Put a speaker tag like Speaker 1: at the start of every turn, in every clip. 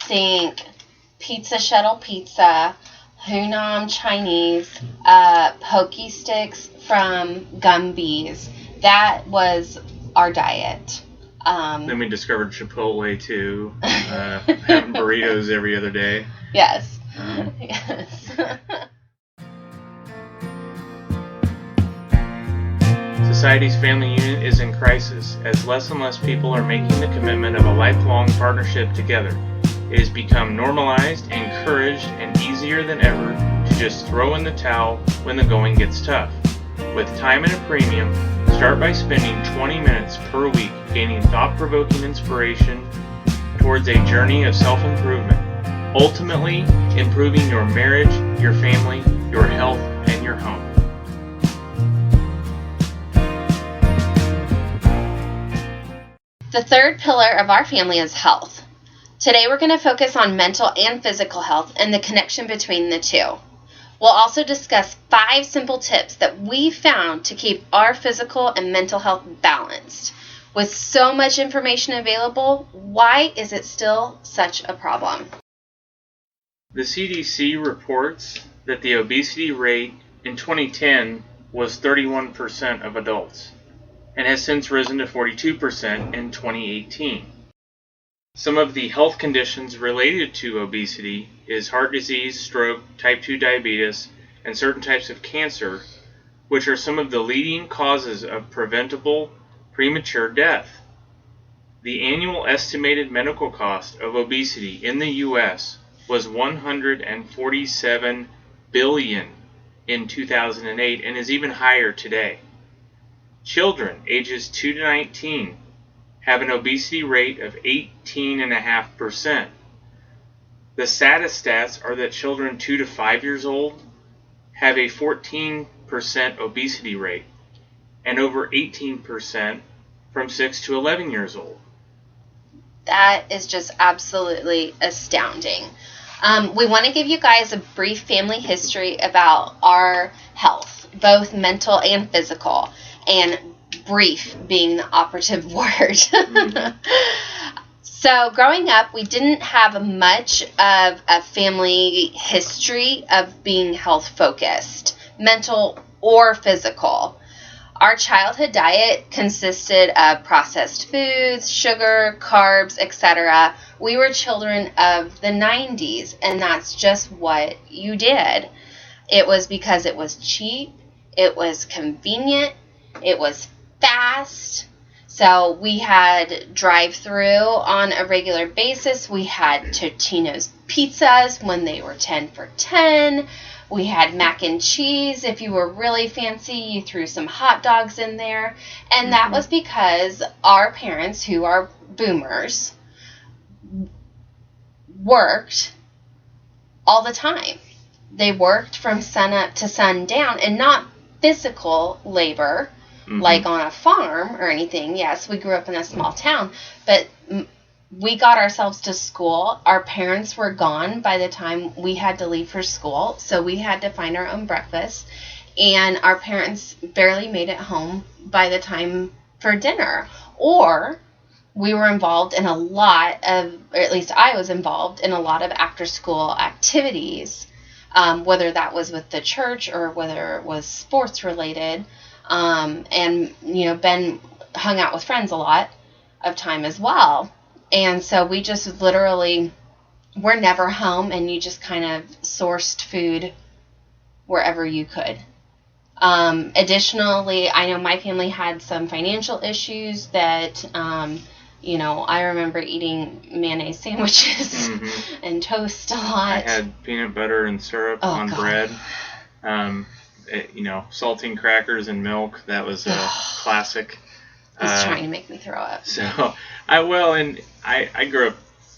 Speaker 1: think Pizza Shuttle Pizza, Hunan Chinese, Pokey Sticks from Gumby's. That was our diet.
Speaker 2: Then we discovered Chipotle too, having burritos every other day.
Speaker 1: Yes. Yes.
Speaker 2: Society's family unit is in crisis as less and less people are making the commitment of a lifelong partnership together. It has become normalized, encouraged, and easier than ever to just throw in the towel when the going gets tough. With time at a premium, start by spending 20 minutes per week gaining thought-provoking inspiration towards a journey of self-improvement, ultimately improving your marriage, your family, your health, and your home.
Speaker 1: The third pillar of our family is health. Today we're going to focus on mental and physical health and the connection between the two. We'll also discuss 5 simple tips that we found to keep our physical and mental health balanced. With so much information available, why is it still such a problem?
Speaker 2: The CDC reports that the obesity rate in 2010 was 31% of adults and has since risen to 42% in 2018. Some of the health conditions related to obesity is heart disease, stroke, type 2 diabetes, and certain types of cancer, which are some of the leading causes of preventable premature death. The annual estimated medical cost of obesity in the U.S. was $147 billion in 2008 and is even higher today. Children ages 2 to 19 have an obesity rate of 18.5%. The saddest stats are that children 2 to 5 years old have a 14% obesity rate and over 18% from 6 to 11 years old.
Speaker 1: That is just absolutely astounding. We want to give you guys a brief family history about our health, both mental and physical, and brief being the operative word. Mm-hmm. So growing up, we didn't have much of a family history of being health focused, mental or physical. Our childhood diet consisted of processed foods, sugar, carbs, etc. We were children of the 90s, and that's just what you did. It was because it was cheap, it was convenient, it was fast. So we had drive-through on a regular basis. We had Totino's pizzas when they were 10 for $10. We had mac and cheese. If you were really fancy, you threw some hot dogs in there. And that was because our parents, who are boomers, worked all the time. They worked from sun up to sundown, and not physical labor, like on a farm or anything. Yes, we grew up in a small town, but we got ourselves to school. Our parents were gone by the time we had to leave for school, so we had to find our own breakfast, and our parents barely made it home by the time for dinner. Or we were involved in a lot of, or at least I was involved in a lot of after-school activities, whether that was with the church or whether it was sports-related. And, you know, Ben hung out with friends a lot of time as well. And so we just literally were never home, and you just kind of sourced food wherever you could. Additionally, I know my family had some financial issues that, you know, I remember eating mayonnaise sandwiches and toast a lot.
Speaker 2: I had peanut butter and syrup on bread. You know, saltine crackers and milk. That was a classic.
Speaker 1: He's trying to make me throw up.
Speaker 2: So, I grew up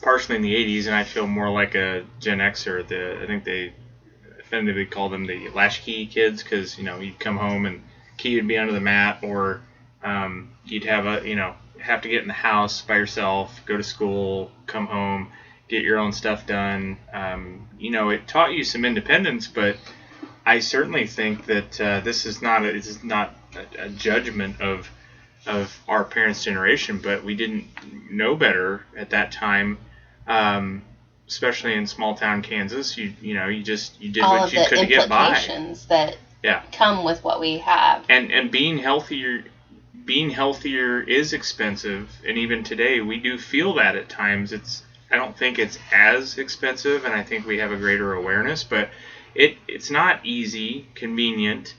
Speaker 2: partially in the 80s, and I feel more like a Gen Xer. I think they definitively call them the latchkey kids, because, you know, you'd come home and key would be under the mat, or you'd have have to get in the house by yourself, go to school, come home, get your own stuff done. You know, it taught you some independence, but I certainly think that this is not a judgment of our parents' generation, but we didn't know better at that time. especially in small town Kansas, you did
Speaker 1: all
Speaker 2: what
Speaker 1: of
Speaker 2: you
Speaker 1: the
Speaker 2: could to get by.
Speaker 1: implications that
Speaker 2: Yeah.
Speaker 1: come with what we have.
Speaker 2: And being healthier is expensive, and even today we do feel that at times. I don't think it's as expensive, and I think we have a greater awareness, but it's not easy, convenient,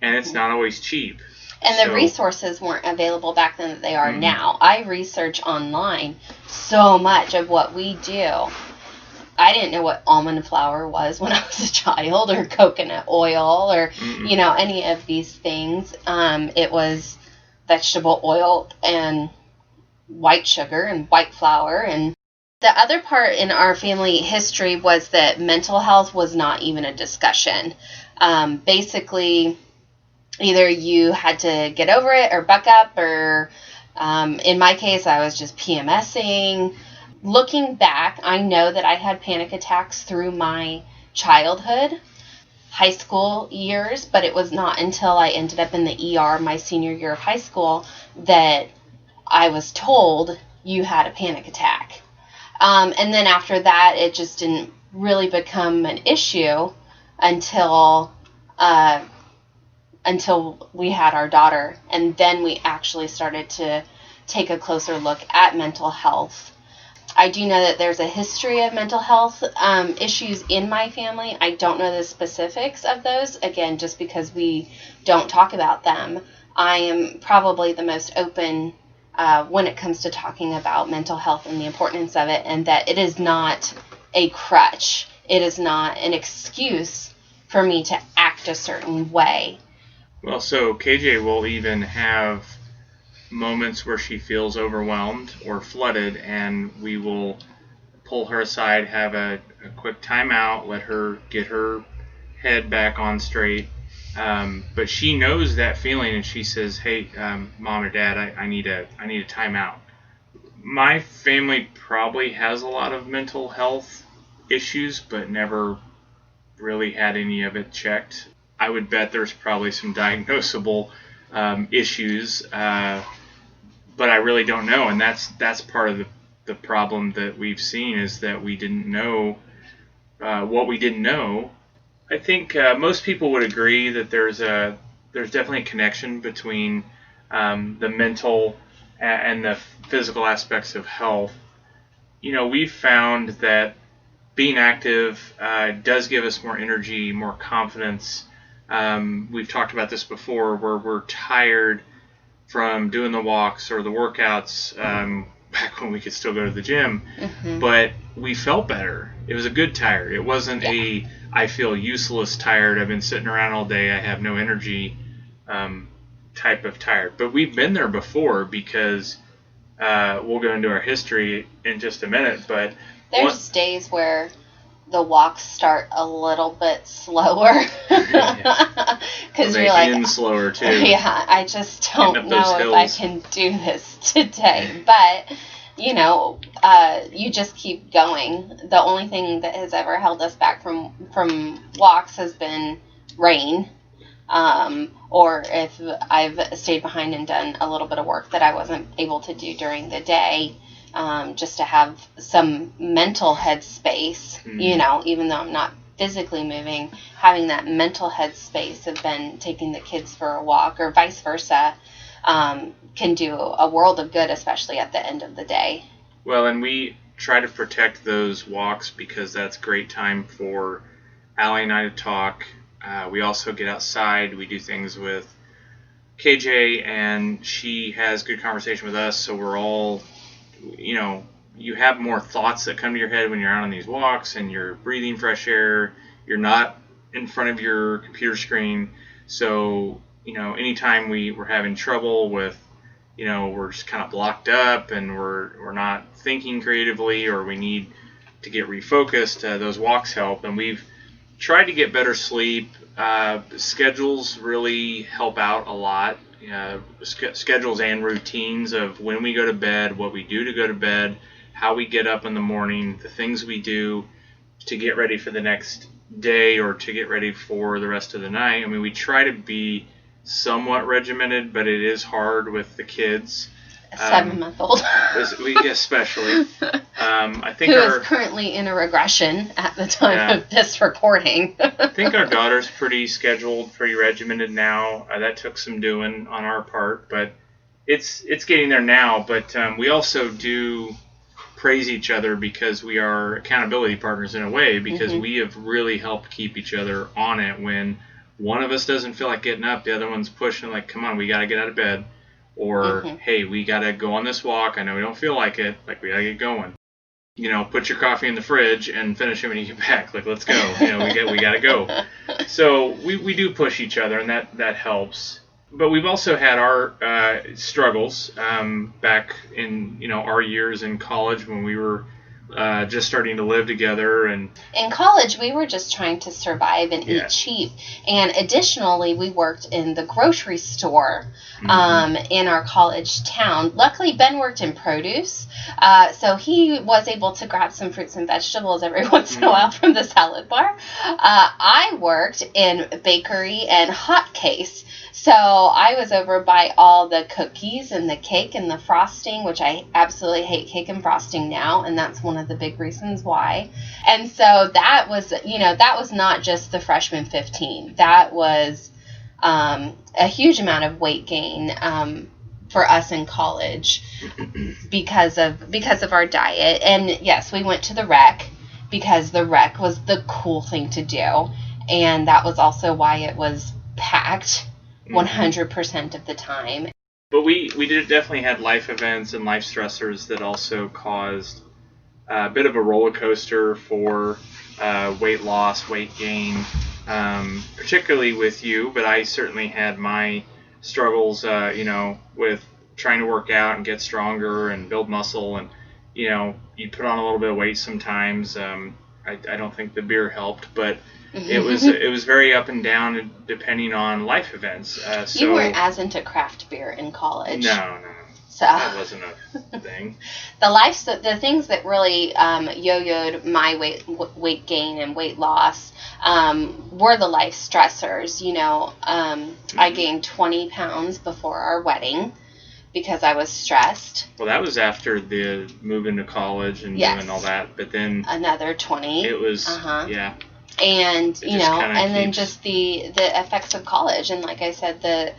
Speaker 2: and it's not always cheap.
Speaker 1: And the resources weren't available back then that they are now. I research online so much of what we do. I didn't know what almond flour was when I was a child, or coconut oil, or any of these things. It was vegetable oil and white sugar and white flour. And the other part in our family history was that mental health was not even a discussion. Basically, either you had to get over it or buck up, or in my case, I was just PMSing. Looking back, I know that I had panic attacks through my childhood, high school years, but it was not until I ended up in the ER my senior year of high school that I was told you had a panic attack. And then after that, it just didn't really become an issue until we had our daughter. And then we actually started to take a closer look at mental health. I do know that there's a history of mental health issues in my family. I don't know the specifics of those, again, just because we don't talk about them. I am probably the most open when it comes to talking about mental health and the importance of it, and that it is not a crutch. It is not an excuse for me to act a certain way.
Speaker 2: Well, so KJ will even have moments where she feels overwhelmed or flooded, and we will pull her aside, have a quick timeout, let her get her head back on straight. But she knows that feeling, and she says, "Hey, Mom or Dad, I need a timeout." My family probably has a lot of mental health issues, but never really had any of it checked. I would bet there's probably some diagnosable issues, but I really don't know, and that's part of the problem that we've seen, is that we didn't know what we didn't know. I think most people would agree that there's definitely a connection between the mental and the physical aspects of health. We've found that being active does give us more energy, more confidence. We've talked about this before, where we're tired from doing the walks or the workouts back when we could still go to the gym, but we felt better. It was a good tired. It wasn't I feel useless tired, I've been sitting around all day, I have no energy type of tired. But we've been there before, because we'll go into our history in just a minute. But
Speaker 1: there's days where the walks start a little bit slower, because you're like,
Speaker 2: end slower too.
Speaker 1: Yeah, I just don't know if I can do this today. But you just keep going. The only thing that has ever held us back from walks has been rain, or if I've stayed behind and done a little bit of work that I wasn't able to do during the day. Just to have some mental headspace, even though I'm not physically moving, having that mental headspace of then taking the kids for a walk, or vice versa, can do a world of good, especially at the end of the day.
Speaker 2: Well, and we try to protect those walks, because that's great time for Allie and I to talk. We also get outside, we do things with KJ, and she has good conversation with us, so we're all, you have more thoughts that come to your head when you're out on these walks, and you're breathing fresh air. You're not in front of your computer screen. So, anytime we're having trouble with, we're just kind of blocked up and we're not thinking creatively, or we need to get refocused, those walks help. And we've tried to get better sleep. Schedules really help out a lot. Schedules and routines of when we go to bed, what we do to go to bed, how we get up in the morning, the things we do to get ready for the next day or to get ready for the rest of the night. I mean, we try to be somewhat regimented, but it is hard with the kids.
Speaker 1: 7-month-old.
Speaker 2: Especially. I think
Speaker 1: who is currently in a regression at the time of this recording.
Speaker 2: I think our daughter's pretty scheduled, pretty regimented now. That took some doing on our part, but it's getting there now. But we also do praise each other because we are accountability partners in a way, because we have really helped keep each other on it. When one of us doesn't feel like getting up, the other one's pushing, like, come on, we got to get out of bed. Or, hey, we got to go on this walk. I know we don't feel like it. Like, we got to get going. Put your coffee in the fridge and finish it when you get back. Like, let's go. We got to go. So we do push each other, and that helps. But we've also had our struggles back in our years in college when we were just starting to live together. And
Speaker 1: in college, we were just trying to survive and eat cheap. And additionally, we worked in the grocery store in our college town. Luckily, Ben worked in produce, so he was able to grab some fruits and vegetables every once in a while from the salad bar. I worked in bakery and hot case. So I was over by all the cookies and the cake and the frosting, which I absolutely hate cake and frosting now, and that's one of the big reasons why. And so that was not just the freshman 15. That was a huge amount of weight gain for us in college because of our diet. And yes, we went to the rec because the rec was the cool thing to do, and that was also why it was packed 100% of the time.
Speaker 2: But we definitely had life events and life stressors that also caused a bit of a roller coaster for weight loss, weight gain, particularly with you. But I certainly had my struggles, with trying to work out and get stronger and build muscle. And, you put on a little bit of weight sometimes. I don't think the beer helped, but it was very up and down depending on life events. So
Speaker 1: you weren't as into craft beer in college.
Speaker 2: No.
Speaker 1: So
Speaker 2: that wasn't a thing.
Speaker 1: The things that really yo-yoed my weight gain and weight loss were the life stressors. I gained 20 pounds before our wedding because I was stressed.
Speaker 2: Well, that was after the moving to college and doing all that, but then
Speaker 1: another 20.
Speaker 2: It was
Speaker 1: and then just the effects of college, and like I said, the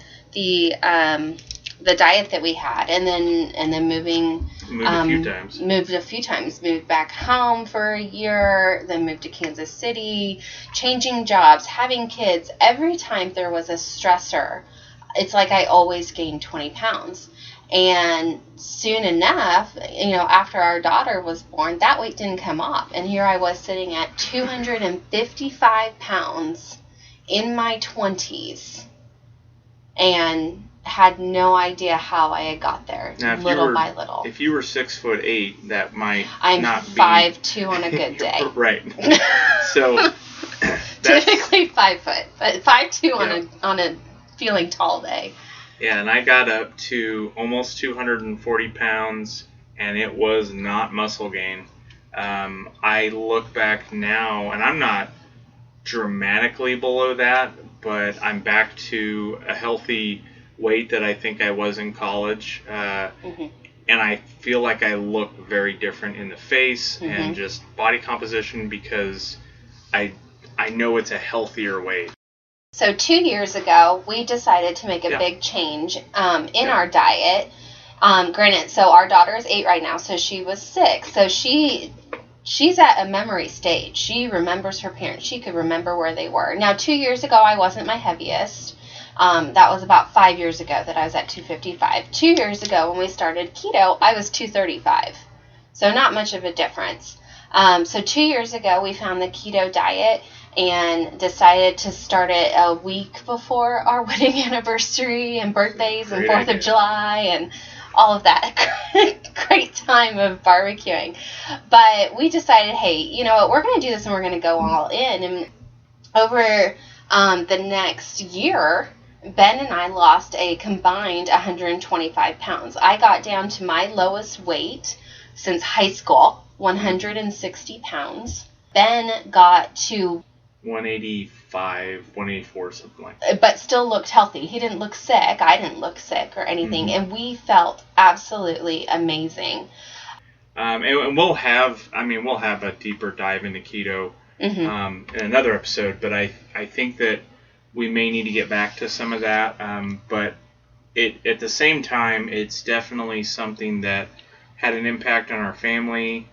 Speaker 1: diet that we had, and then moved a few times, moved back home for a year, then moved to Kansas City, changing jobs, having kids. Every time there was a stressor, it's like I always gained 20 pounds. And soon enough, after our daughter was born, that weight didn't come off. And here I was sitting at 255 pounds in my 20s and had no idea how I had got there, little by little.
Speaker 2: If you were 6'8", that might
Speaker 1: I'm
Speaker 2: not be...
Speaker 1: 5'2" on a good day.
Speaker 2: Right. So...
Speaker 1: typically 5 foot, but 5'2" on a feeling tall day.
Speaker 2: Yeah, and I got up to almost 240 pounds, and it was not muscle gain. I look back now, and I'm not dramatically below that, but I'm back to a healthy weight that I think I was in college. And I feel like I look very different in the face and just body composition because I know it's a healthier weight.
Speaker 1: So 2 years ago, we decided to make a big change in our diet. Granted, so our daughter is 8 right now, so she was 6. So she's at a memory stage. She remembers her parents. She could remember where they were. Now, 2 years ago, I wasn't my heaviest. That was about 5 years ago that I was at 255. 2 years ago, when we started keto, I was 235. So not much of a difference. So 2 years ago, we found the keto diet and decided to start it a week before our wedding anniversary and birthdays and 4th of July and all of that great time of barbecuing. But we decided, hey, you know what, we're going to do this and we're going to go all in. And over the next year, Ben and I lost a combined 125 pounds. I got down to my lowest weight since high school, 160 pounds. Ben got to
Speaker 2: 185, 184, something like that.
Speaker 1: But still looked healthy. He didn't look sick. I didn't look sick or anything.
Speaker 2: Mm-hmm.
Speaker 1: And we felt absolutely amazing.
Speaker 2: And we'll have a deeper dive into keto
Speaker 1: Mm-hmm.
Speaker 2: in another episode, but I think that we may need to get back to some of that. But at the same time, it's definitely something that had an impact on our family.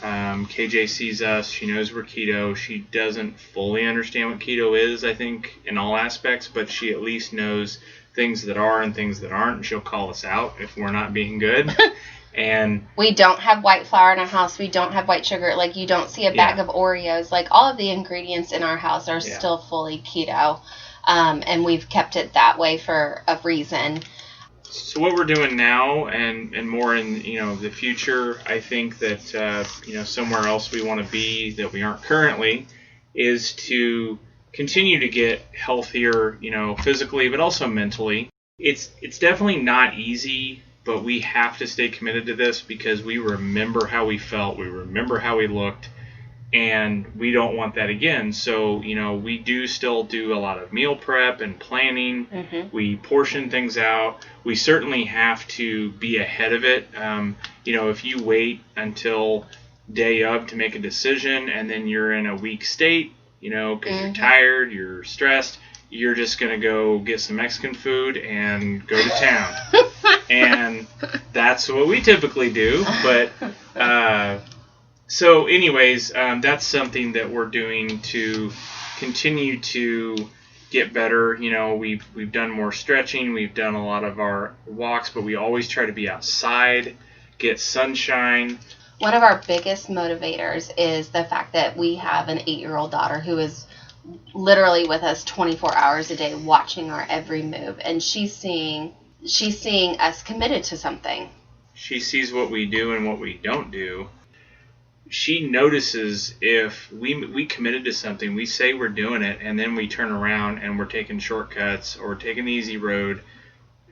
Speaker 2: KJ sees us. She knows we're keto. She doesn't fully understand what keto is, I think, in all aspects, but she at least knows things that are and things that aren't, and she'll call us out if we're not being good. And
Speaker 1: we don't have white flour in our house. We don't have white sugar. Like, you don't see a bag of Oreos. Like, all of the ingredients in our house are still fully keto. And we've kept it that way for a reason.
Speaker 2: So what we're doing now and more in, the future, I think that, somewhere else we want to be that we aren't currently is to continue to get healthier, physically, but also mentally. It's definitely not easy, but we have to stay committed to this because we remember how we felt, we remember how we looked, and we don't want that again. So, we do still do a lot of meal prep and planning.
Speaker 1: Mm-hmm.
Speaker 2: We portion things out. We certainly have to be ahead of it. If you wait until day of to make a decision and then you're in a weak state, because you're tired, you're stressed, you're just going to go get some Mexican food and go to town. And that's what we typically do. But so anyways, that's something that we're doing to continue to get better. We've done more stretching. We've done a lot of our walks, but we always try to be outside, get sunshine.
Speaker 1: One of our biggest motivators is the fact that we have an 8-year-old daughter who is literally with us 24 hours a day watching our every move, and she's seeing us committed to something.
Speaker 2: She sees what we do and what we don't do. She notices if we committed to something, we say we're doing it, and then we turn around and we're taking shortcuts or taking the easy road.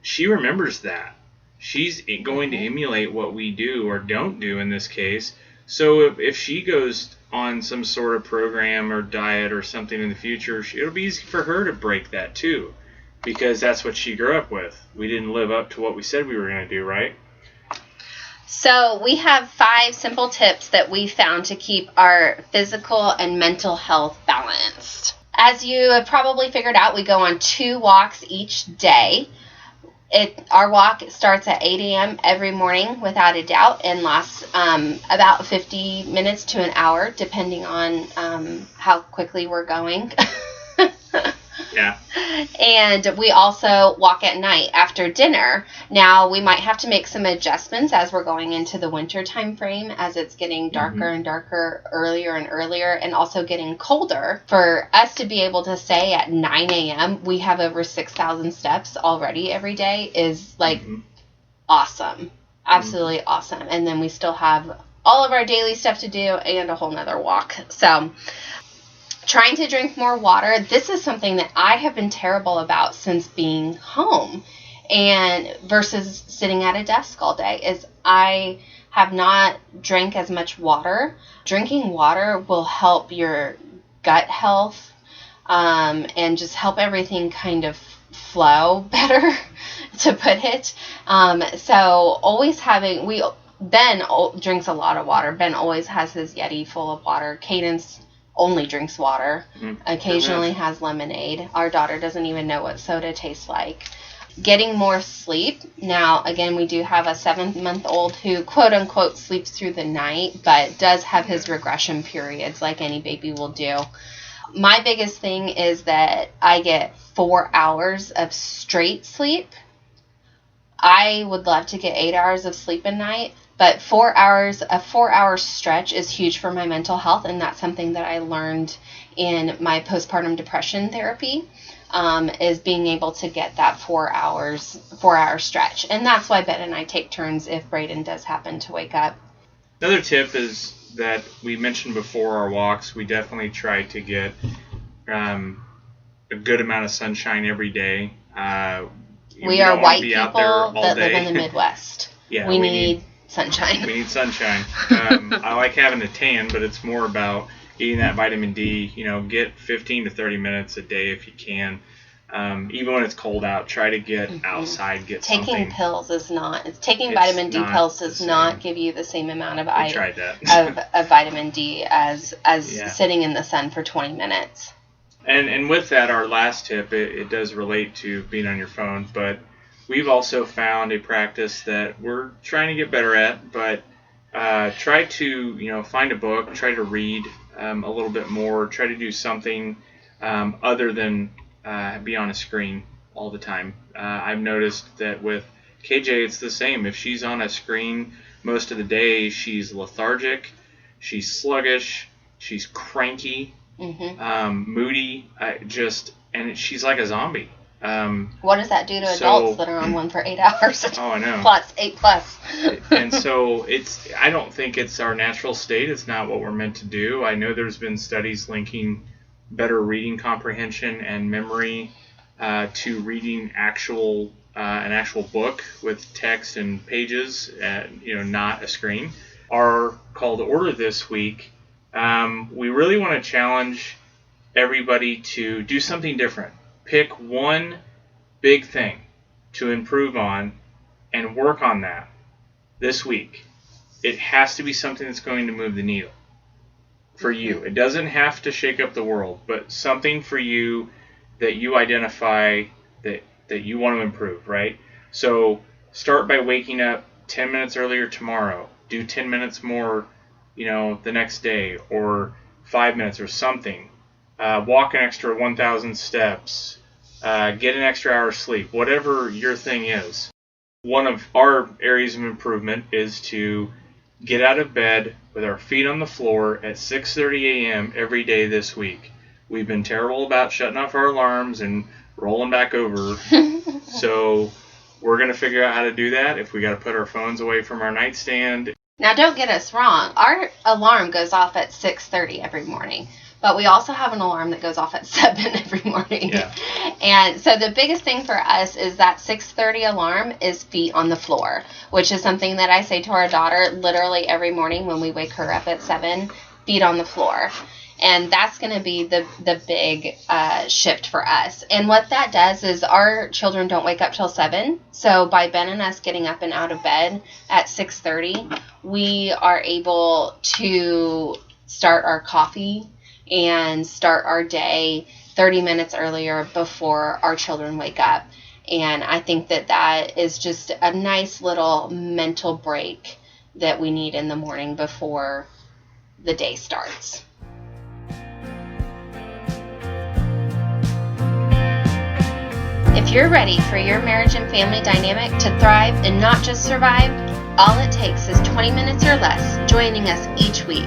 Speaker 2: She remembers that. She's going to emulate what we do or don't do in this case. So if she goes on some sort of program or diet or something in the future, it'll be easy for her to break that too, because that's what she grew up with. We didn't live up to what we said we were going to do, right?
Speaker 1: So we have 5 simple tips that we found to keep our physical and mental health balanced. As you have probably figured out, we go on 2 walks each day. Our walk starts at 8 a.m. every morning, without a doubt, and lasts about 50 minutes to an hour, depending on how quickly we're going.
Speaker 2: Yeah.
Speaker 1: And we also walk at night after dinner. Now, we might have to make some adjustments as we're going into the winter time frame, as it's getting darker and darker earlier and earlier, and also getting colder. For us to be able to say at 9 a.m. we have over 6,000 steps already every day is like awesome. Absolutely awesome. And then we still have all of our daily stuff to do and a whole nother walk. So trying to drink more water. This is something that I have been terrible about since being home, and versus sitting at a desk all day, is I have not drank as much water. Drinking water will help your gut health and just help everything kind of flow better, to put it. So always having, Ben drinks a lot of water. Ben always has his Yeti full of water. Cadence only drinks water, occasionally has lemonade. Our daughter doesn't even know what soda tastes like. Getting more sleep. Now, again, we do have a 7-month-old who, quote unquote, sleeps through the night, but does have his regression periods like any baby will do. My biggest thing is that I get 4 hours of straight sleep. I would love to get 8 hours of sleep a night, but 4 hours, a 4-hour stretch is huge for my mental health, and that's something that I learned in my postpartum depression therapy, is being able to get that 4-hour stretch. And that's why Ben and I take turns if Brayden does happen to wake up.
Speaker 2: Another tip is that we mentioned before our walks, we definitely try to get a good amount of sunshine every day.
Speaker 1: We are white people that live in the Midwest.
Speaker 2: Yeah,
Speaker 1: we need sunshine.
Speaker 2: We need sunshine. I like having a tan, but it's more about eating that vitamin D. Get 15 to 30 minutes a day if you can. Even when it's cold out, try to get outside, get
Speaker 1: taking
Speaker 2: something.
Speaker 1: pills is not. Taking vitamin D pills does not give you the same amount of of vitamin D as sitting in the sun for 20 minutes.
Speaker 2: And with that, our last tip, it does relate to being on your phone, but we've also found a practice that we're trying to get better at, but try to, find a book, try to read a little bit more, try to do something other than be on a screen all the time. I've noticed that with KJ, it's the same. If she's on a screen most of the day, she's lethargic, she's sluggish, she's cranky, moody, and she's like a zombie.
Speaker 1: What does that do to adults that are on one for 8 hours?
Speaker 2: Oh, I know.
Speaker 1: Plus 8 plus.
Speaker 2: And so I don't think it's our natural state. It's not what we're meant to do. I know there's been studies linking better reading comprehension and memory to reading an actual book with text and pages, not a screen. Our call to order this week, we really want to challenge everybody to do something different. Pick one big thing to improve on and work on that this week. It has to be something that's going to move the needle for you. It doesn't have to shake up the world, but something for you that you identify that you want to improve, right? So start by waking up 10 minutes earlier tomorrow. Do 10 minutes more, the next day, or 5 minutes or something. Walk an extra 1,000 steps. Get an extra hour of sleep. Whatever your thing is. One of our areas of improvement is to get out of bed with our feet on the floor at 6:30 a.m. every day this week. We've been terrible about shutting off our alarms and rolling back over. So we're going to figure out how to do that. If we got to put our phones away from our nightstand.
Speaker 1: Now, don't get us wrong. Our alarm goes off at 6:30 every morning. But we also have an alarm that goes off at 7 every morning.
Speaker 2: Yeah.
Speaker 1: And so the biggest thing for us is that 6:30 alarm is feet on the floor, which is something that I say to our daughter literally every morning when we wake her up at 7, feet on the floor. And that's going to be the big shift for us. And what that does is our children don't wake up till 7. So by Ben and us getting up and out of bed at 6:30, we are able to start our coffee and start our day 30 minutes earlier before our children wake up. And I think that is just a nice little mental break that we need in the morning before the day starts. If you're ready for your marriage and family dynamic to thrive and not just survive, all it takes is 20 minutes or less joining us each week.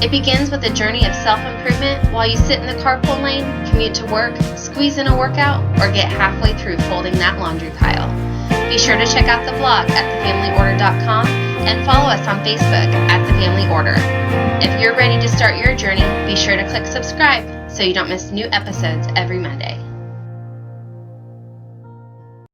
Speaker 1: It begins with a journey of self-improvement while you sit in the carpool lane, commute to work, squeeze in a workout, or get halfway through folding that laundry pile. Be sure to check out the blog at thefamilyorder.com and follow us on Facebook at The Family Order. If you're ready to start your journey, be sure to click subscribe so you don't miss new episodes every Monday.